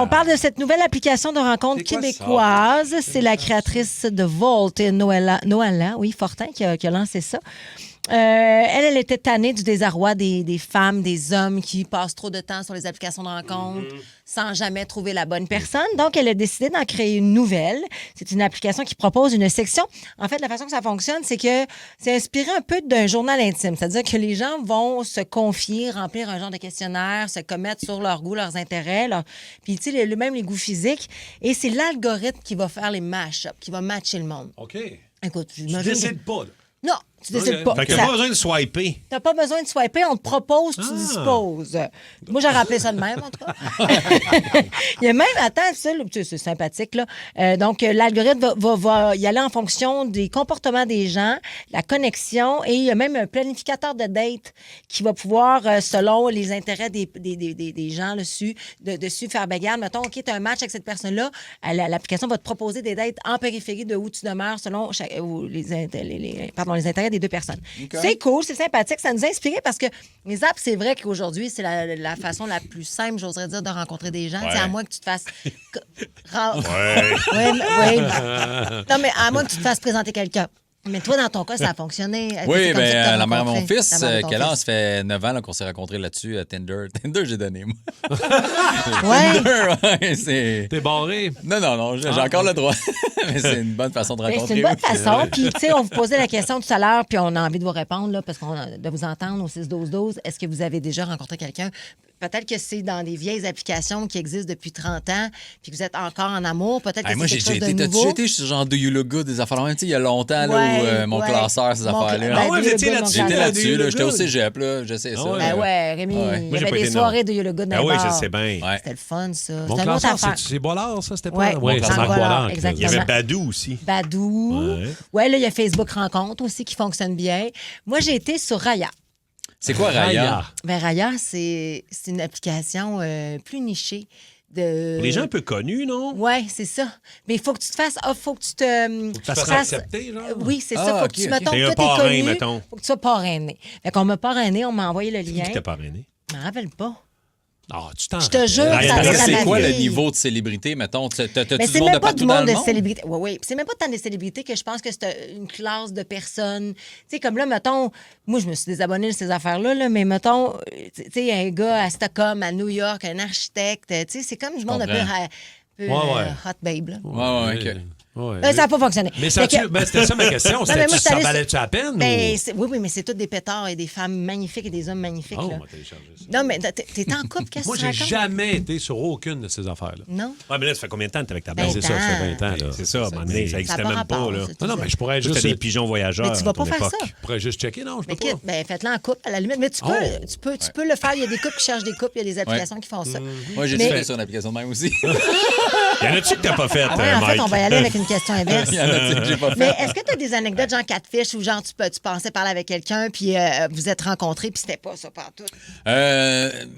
on parle de cette nouvelle application de rencontre C'est quoi ça? québécoise. C'est la créatrice de Volt, Noëlla, oui, Fortin, qui a lancé ça. Elle était tannée du désarroi des femmes, des hommes qui passent trop de temps sur les applications de rencontre sans jamais trouver la bonne personne. Donc, elle a décidé d'en créer une nouvelle. C'est une application qui propose une section. En fait, la façon que ça fonctionne, c'est que c'est inspiré un peu d'un journal intime. C'est-à-dire que les gens vont se confier, remplir un genre de questionnaire, se commettre sur leurs goûts, leurs intérêts, puis tu sais, même les goûts physiques. Et c'est l'algorithme qui va faire les mash-ups, qui va matcher le monde. OK. Écoute, Tu décides pas, là. Non, tu décides pas. Fait que t'as pas besoin de swiper. T'as pas besoin de swiper, on te propose, tu disposes. Moi, j'aurais appelé ça de même, en tout cas. Il y a même, attends, ça, c'est sympathique, là. Donc, l'algorithme va y aller en fonction des comportements des gens, la connexion, et il y a même un planificateur de date qui va pouvoir, selon les intérêts des gens dessus, faire bagarre. Mettons, OK, tu as un match avec cette personne-là, l'application va te proposer des dates en périphérie de où tu demeures selon les intérêts des deux personnes. Okay. C'est cool, c'est sympathique. Ça nous a inspiré parce que les apps, c'est vrai qu'aujourd'hui, c'est la façon la plus simple, j'oserais dire, de rencontrer des gens. À moins que tu te fasses... Non, mais à moins que tu te fasses présenter quelqu'un. Mais toi, dans ton cas, ça a fonctionné. Oui, bien, la mère de mon fils, quel âge? Ça fait 9 ans qu'on s'est rencontrés là-dessus à Tinder. Tinder, j'ai donné, moi. Ouais. C'est... T'es barré? Non, j'ai encore le droit. Mais c'est une bonne façon de rencontrer. C'est une bonne façon. Puis, tu sais, on vous posait la question tout à l'heure, puis on a envie de vous répondre, là, parce de vous entendre au 6-12-12. Est-ce que vous avez déjà rencontré quelqu'un? Peut-être que c'est dans des vieilles applications qui existent depuis 30 ans, puis que vous êtes encore en amour. Peut-être que c'est quelque chose de nouveau. T'as-tu été sur genre Do You Look Good, des affaires là, il y a longtemps, là, où mon classeur, ces affaires-là. Ah ouais, j'étais là-dessus, là. J'étais au cégep, là. Je sais ça. Ben ouais, Rémi, il y avait des soirées Do You Look Good dans oui, les bars. je sais bien. C'était le fun, ça. Mon C'était une autre classeur, affaire. c'est Boilard, ça, c'était pas? Oui, c'est Marc Boilard. exactement. Il y avait Badou aussi. Badou. Ouais, là, il y a Facebook Rencontre aussi qui fonctionne bien. Moi, j'ai été sur Raya. C'est quoi Raya? Ben, Raya, c'est une application plus nichée. Pour les gens un peu connus, non? Oui, c'est ça. Mais il faut que tu te fasses... faut que tu te... Faut que tu fasses accepter, genre? Oui, c'est ça. Faut que tu, mettons, T'es un toi, t'es parrain, connu. mettons. Faut que tu sois parrainé. Fait qu'on m'a parrainé, on m'a envoyé le lien. Qui t'a parrainé? Je m'en rappelle pas. Ah, tu t'en Je te jure, ça rappelles. reste à C'est ma quoi le fille. niveau de célébrité, mettons? T'as-tu Mais du c'est monde de même pas partout du dans monde le de monde? célébrités. Oui. C'est même pas tant des célébrités que je pense que c'est une classe de personnes. Tu sais, comme là, mettons, moi, je me suis désabonnée de ces affaires-là, mais mettons, tu sais, un gars à Stockholm, à New York, un architecte, tu sais, c'est comme du monde un peu hot babe, là. Ouais, OK. Ouais. Ça n'a pas fonctionné. Mais c'était ça ma question. mais moi, Ça valait-tu la peine? Ben, oui, mais c'est tous des pétards et des femmes magnifiques et des hommes magnifiques. Oh, là. on va télécharger ça. Non, mais t'es en couple, qu'est-ce que Moi, tu j'ai racontes? jamais été sur aucune de ces affaires-là. Non? Ouais, mais là, ça fait combien de temps que t'es avec ta Ben, blonde? C'est ça, ça fait 20 ans. Là. C'est ça, à un moment donné, ça Ça n'existait a pas même pas. rapport, Là. ça, Non, mais je pourrais Juste juste... des pigeons voyageurs. Mais tu vas à ton pas faire époque. ça. Je pourrais juste checker, non? Je peux Mais pas. ben, faites-le en couple, à la limite. Mais tu peux le faire. Il y a des couples qui cherchent des couples. Il y a des applications qui font ça. Moi, j'ai Mais- fait ça une application de même aussi. Y en a-tu que t'as pas fait, Ah ouais, en fait, Mike? on va y aller avec une question inverse. Il y en a que j'ai pas Mais fait. est-ce que tu as des anecdotes genre catfish où genre tu pensais parler avec quelqu'un puis vous êtes rencontrés puis c'était pas ça partout?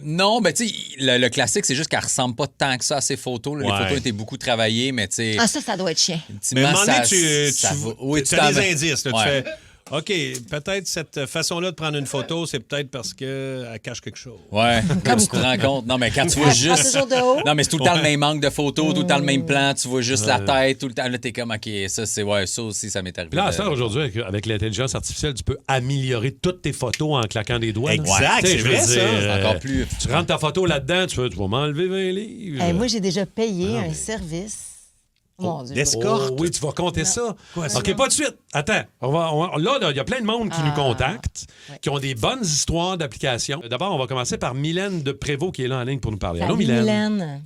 Non, ben tu sais, le classique, c'est juste qu'elle ressemble pas tant que ça à ses photos. Là. Les Ouais. photos étaient beaucoup travaillées, mais tu sais... Ah, ça doit être chien. Mais à un moment donné, Oui, tu as des indices. Là, tu fais, OK, peut-être cette façon-là de prendre une photo, c'est peut-être parce qu'elle cache quelque chose. Ouais, quand tu te rends compte. Non, mais quand tu vois juste... toujours de haut? Non, mais c'est tout le temps le même angle de photos, tout le temps le même plan, tu vois juste la tête, tout le temps. Là, t'es comme, OK, ça, c'est... Ouais, ça aussi, ça m'est arrivé. Puis là, à ce temps, aujourd'hui, avec l'intelligence artificielle, tu peux améliorer toutes tes photos en claquant des doigts. là. Exact, Tu sais, c'est je veux vrai, ça. dire, C'est encore plus... Tu rentres ta photo là-dedans, tu vas m'enlever 20 livres. Moi, j'ai déjà payé un service. Mon Dieu. D'escorte. Oh, oui, tu vas compter ça. Quoi, ça? OK, pas de suite. Attends. Là, il y a plein de monde qui nous contactent, qui ont des bonnes histoires d'applications. D'abord, on va commencer par Mylène de Prévost qui est là en ligne pour nous parler. Allô, Salut, Mylène. Mylène.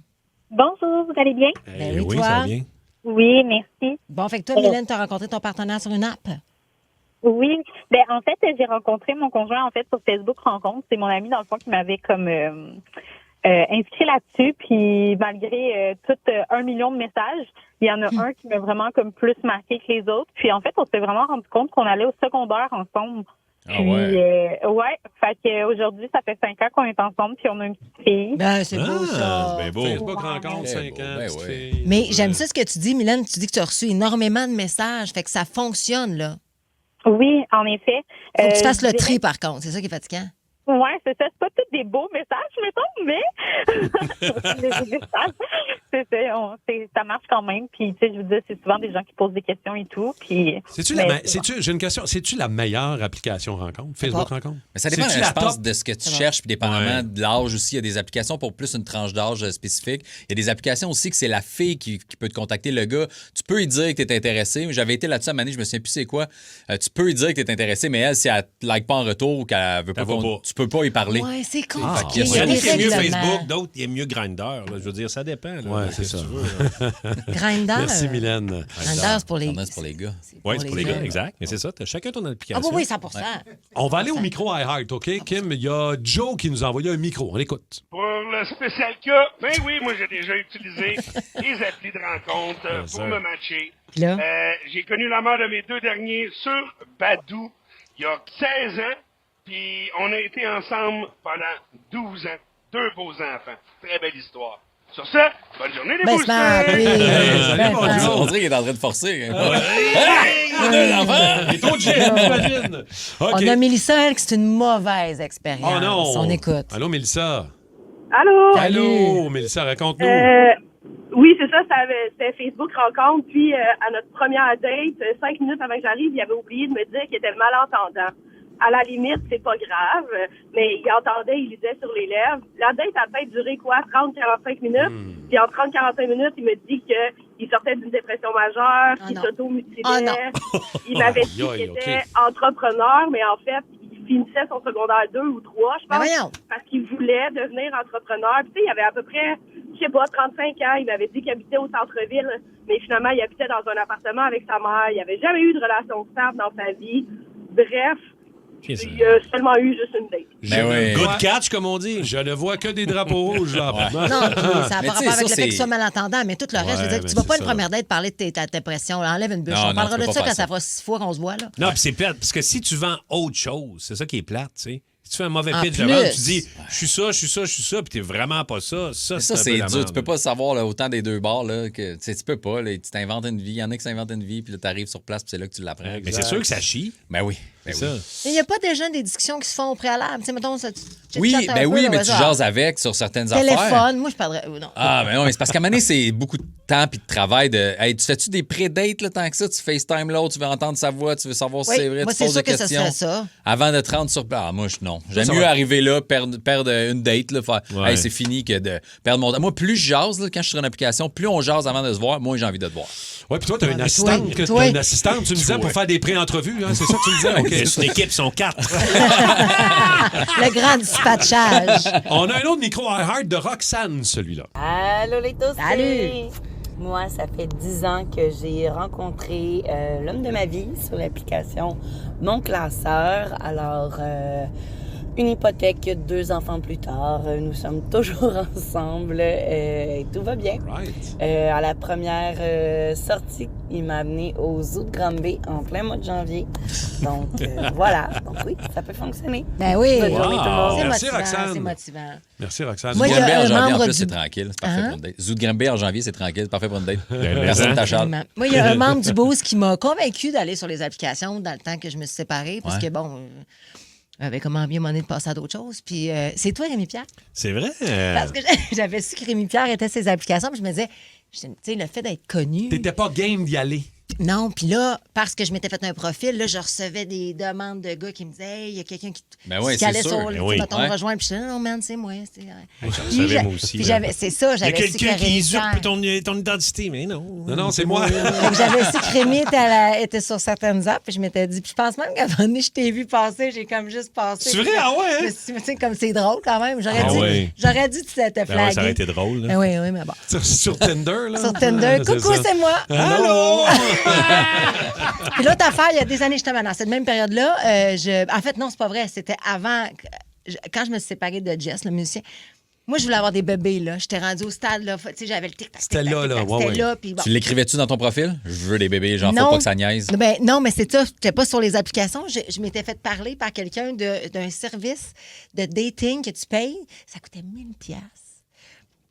Bonjour, vous allez bien? Ben oui, oui, toi. ça va bien. Oui, merci. Bon, fait que toi, Mylène, tu as rencontré ton partenaire sur une app. Oui, en fait, j'ai rencontré mon conjoint sur Facebook Rencontre. C'est mon ami dans le fond qui m'avait comme inscrit là-dessus. Puis malgré tout 1 million de messages, il y en a un qui m'a vraiment comme plus marqué que les autres. Puis en fait, on s'est vraiment rendu compte qu'on allait au secondaire ensemble. Ah Puis, ouais? fait qu'aujourd'hui, ça fait 5 ans qu'on est ensemble, puis on a une petite fille. Ben, c'est beau, ça. c'est bien beau. Facebook rencontre Très 5 beau, ans. ben petite ouais. fille. Mais j'aime ça ce que tu dis, Mylène. Tu dis que tu as reçu énormément de messages. Fait que ça fonctionne, là. Oui, en effet. Faut que tu fasses je le dirais- tri, par contre. C'est ça qui est fatigant. Ouais, c'est ça. C'est pas tous des beaux messages, mettons, mais des messages, ça marche quand même. Puis, tu sais, je veux dire, c'est souvent des gens qui posent des questions et tout. Puis, j'ai une question. C'est-tu la meilleure application rencontre? Facebook rencontre? Mais ça dépend, C'est-tu je la pense, top? de ce que tu cherches, puis dépendamment de l'âge aussi. Il y a des applications pour plus une tranche d'âge spécifique. Il y a des applications aussi que c'est la fille qui peut te contacter, le gars. Tu peux lui dire que tu es intéressé. J'avais été là-dessus à un moment donné, je me souviens plus c'est quoi. Tu peux lui dire que tu es intéressé, mais elle, si elle te like pas en retour ou qu'elle veut pas, tu peux pas y parler. Ouais, c'est compliqué. Il y en a qui aiment mieux règlements. Facebook, d'autres qui aiment mieux Grindr. Là. Je veux dire, ça dépend. Là, Ouais, c'est ça. Grindr. Merci, Mylène. Grindr, c'est pour les... C'est pour les gars. Oui, c'est pour les gars, hommes. exact. Mais c'est ça, t'as chacun ton Ah application. oui, 100 On va aller au micro iHeart, OK? Kim, il y a Joe qui nous a envoyé un micro. On l'écoute. Pour le spécial cas, ben oui, moi j'ai déjà utilisé les applis de rencontre pour me matcher. Puis là? J'ai connu la mort de mes 2 derniers sur Badoo il y a 16 ans, puis on a été ensemble pendant 12 ans. 2 beaux enfants. Très belle histoire. Sur ça, bonne journée les boosters! Salut, mon Ben, Joe. On dirait qu'il est en train de forcer. Il est trop jet, imagine. OK. On a Mélissa, elle, que c'est une mauvaise expérience. Oh non. On écoute. Allô, Mélissa. Allô? Allô, Mélissa, raconte-nous. Oui, c'est ça, c'était Facebook rencontre. Puis, à notre première date, 5 minutes avant que j'arrive, il avait oublié de me dire qu'il était malentendant. À la limite, c'est pas grave, mais il entendait, il lisait sur les lèvres. La date a peut-être duré 30-45 minutes. Puis en 30-45 minutes, il me dit qu'il sortait d'une dépression majeure, qu'il s'auto-mutilait. Oh non. Il m'avait dit qu'il était entrepreneur, mais en fait, il finissait son secondaire 2 ou 3, je Ben pense, voyons. parce qu'il voulait devenir entrepreneur. Puis tu sais, il avait à peu près, je sais pas, 35 ans. Il m'avait dit qu'il habitait au centre-ville, mais finalement, il habitait dans un appartement avec sa mère. Il avait jamais eu de relation stable dans sa vie. Bref, il a seulement eu juste une date. Ben oui. Good catch, comme on dit. Je ne vois que des drapeaux rouges, là. Non, puis ça n'a Mais pas tu sais, rapport avec ça, le fait que tu c'est- sois malentendant, mais tout le reste, je veux dire, mais tu vas c'est pas une ça. première date parler de ta dépression. Là, enlève une bûche. Non, On non, parlera tu peux de pas ça faire quand ça ça. fera 6 fois qu'on se voit. Là. Non, puis c'est plate, parce que si tu vends autre chose, c'est ça qui est plate, tu sais. Si tu fais un mauvais En pitch plus. avant, tu dis je suis ça, je suis ça, je suis ça, puis t'es vraiment pas ça. Ça, Ça, un peu c'est la dur. merde. Tu peux pas savoir là, autant des deux bords. Là, que, tu sais, tu peux pas. Là, tu t'inventes une vie. Il y en a qui s'inventent une vie, puis là, tu arrives sur place, puis c'est là que tu l'apprends. Mais c'est sûr que ça chie. Ben oui. Ben C'est oui. ça. Il n'y a pas déjà des discussions qui se font au préalable. Tu sais, mettons, ça, tu Oui, chattes un ben peu, oui, là, mais ouais, tu genre, jases avec sur certaines affaires. Téléphone, moi, je parlerais. Non. Ah, ben non, mais c'est parce qu'à un moment donné, c'est beaucoup de temps puis de travail. Hey, tu fais-tu des pré-dates là, tant que ça? Tu FaceTime l'autre, tu veux entendre sa voix, tu veux savoir si Oui, c'est vrai, moi, tu c'est poses sûr des que ça questions. serait ça. Avant de te rendre sur place. Ah, moi, non. J'aime Ça mieux va. arriver là, perdre une date, là, faire Ouais. hey, c'est fini que de perdre mon temps. Moi, plus je jase là, quand je suis sur une application, plus on jase avant de se voir, moins j'ai envie de te voir. Ouais, puis toi, tu as une mais assistante. toi- T'as une assistante, tu me disais, pour faire des pré-entrevues. Hein, c'est ça que tu me disais? OK. C'est une équipe, ils sont 4. Le grand dispatchage. On a un autre micro iHeart de Roxane, celui-là. Allô les toastés! Salut! Moi, ça fait 10 ans que j'ai rencontré l'homme de ma vie sur l'application Mon Classeur. Alors, une hypothèque, 2 enfants plus tard. Nous sommes toujours ensemble et tout va bien. Right. À la première sortie, il m'a amené au zoo de Granby en plein mois de janvier. Donc, voilà. Donc oui, ça peut fonctionner. Ben oui. Bonne journée tout le monde. C'est Merci, motivant, Roxane. c'est motivant. Merci, Roxane. Moi, il y a Granby en un janvier, en membre plus, du- c'est tranquille. C'est parfait Hein? pour une date. Zoo de Granby en janvier, c'est tranquille. C'est parfait pour une date. Personne t'achale. Absolument. Moi, il y a un membre du Boost qui m'a convaincu d'aller sur les applications dans le temps que je me suis séparée, parce que, bon, j'avais comment bien monnaie de passer à d'autres choses. Puis, c'est toi, Rémi-Pierre? C'est vrai. Parce que j'avais su que Rémi-Pierre était sur ces applications, puis je me disais, tu sais, le fait d'être connu. T'étais pas game d'y aller. Non, puis là, parce que je m'étais fait un profil, là, je recevais des demandes de gars qui me disaient, hey, il y a quelqu'un qui Ben oui, qui allait c'est sûr. sur Ben le oui. bâton Ouais. de rejoindre. Puis je disais, non, man, c'est moi. J'en Puis savais, j'a- moi aussi, puis là. c'est ça, Il y a j'avais su quelqu'un que qui Rémi usurpe Pierre- ton identité, mais non. Non, c'est moi. Fait que j'avais su que Rémi était sur certaines apps, puis je m'étais dit, puis je pense même qu'à un moment donné, je t'ai vu passer, j'ai comme juste passé. C'est vrai? Ah ouais, hein? Je me suis dit, tu sais, comme c'est drôle quand même. Ah ouais. J'aurais dû te Ben ouais, flaguer. ça aurait été drôle. là. Ben oui, oui, mais bon. Sur Tinder, là. Sur Tinder, Ouais, coucou, ça. c'est moi. Allô? Puis l'autre affaire, il y a des années, justement, dans cette même période-là, en fait, non, c'est pas vrai. C'était avant, quand je me suis séparée de Jess, le musicien. Moi, je voulais avoir des bébés, là. J'étais rendue au stade, là. Tu sais, j'avais le tic-tac. C'était tic-tac, là, là. tic-tac, Ouais, C'était ouais. là, puis bon. Tu l'écrivais-tu dans ton profil? Je veux des bébés, genre, Non. faut pas que ça niaise. Ben, non, mais c'est ça. J'étais pas sur les applications. Je m'étais fait parler par quelqu'un d'un service de dating que tu payes. Ça coûtait 1000$.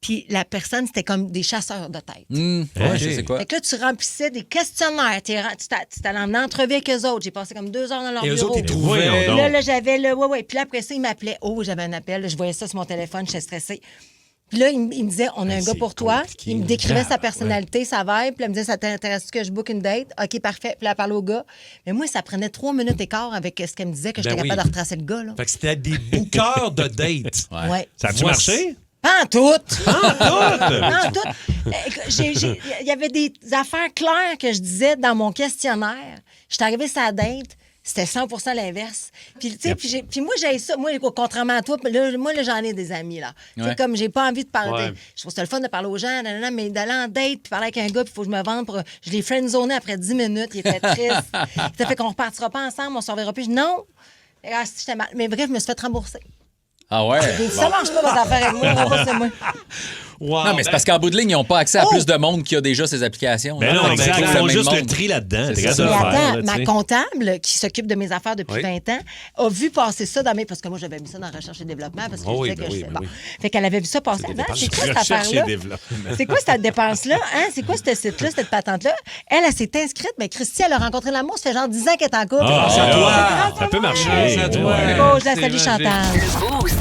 Puis la personne, c'était comme des chasseurs de tête. Ouais, je sais quoi. Fait que là, tu remplissais des questionnaires. Tu allais en entrevue avec eux autres. J'ai passé comme 2 heures dans leur Et eux bureau. autres, ils trouvaient. Voyons donc. Là, j'avais le... Ouais. Puis là, après ça, ils m'appelaient. Oh, j'avais un appel. Je voyais ça sur mon téléphone. J'étais stressée. Puis là, il me disait, on a un gars c'est pour toi. compliqué. Il me décrivait sa Ah, personnalité, sa vibe. Puis là, il me disait, ça t'intéresse que je book une date? OK, parfait. Puis là, elle parlait au gars. Mais moi, ça prenait 3 minutes et quart avec ce qu'elle me disait que j'étais Ben capable oui. de retracer le gars. Là. Fait que c'était des bookers de date. Ouais. Ça a-tu Voici- marché? Pas en tout! Tout! Pas en tout! Il y avait des affaires claires que je disais dans mon questionnaire. J'étais arrivée sur la date. C'était 100% l'inverse. Puis, tu sais, puis moi, j'ai ça. Moi, contrairement à toi, là, j'en ai des amis, là. Tu sais, comme j'ai pas envie de parler. Ouais. Je trouve ça le fun de parler aux gens, mais d'aller en date puis parler avec un gars, puis il faut que je me vende pour. Je l'ai friendzonné après 10 minutes. Il était triste. Ça fait qu'on repartira pas ensemble, on se reverra plus. Non! Ah, si, j'étais mal. Mais bref, je me suis fait rembourser. Ah ouais? J'ai dit, ça marche pas, votre affaire avec moi. Remboursez-moi. Wow, Non, mais c'est parce qu'en bout de ligne, ils n'ont pas accès à plus de monde qui a déjà ces applications. Ben non, ben, exact. Ils clair. font même juste le monde. tri là-dedans. C'est T'es ça. capable de Mais le faire, attends, là, ma tu sais. comptable, qui s'occupe de mes affaires depuis Oui. 20 ans, a vu passer ça dans mes... Parce que moi, j'avais mis ça dans recherche et développement parce que Oh je oui, disais ben que oui, je... ben Bon. oui. Fait qu'elle avait vu ça passer. C'est des Attends, c'est quoi cette Recherche et affaire-là? développement. C'est quoi cette dépense-là? Hein? C'est quoi ce site-là, cette patente-là? Elle s'est inscrite, mais Christy, elle a rencontré l'amour. Ça fait genre 10 ans qu'elle est en couple. Ah, C'est c'est à toi. grâce à Ça peut moi. marcher. C'est à toi. Ouais. Oh, je la C'est salue, magique. Chantal.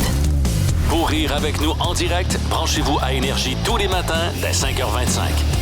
Pour rire avec nous en direct, branchez-vous à Énergie tous les matins dès 5h25.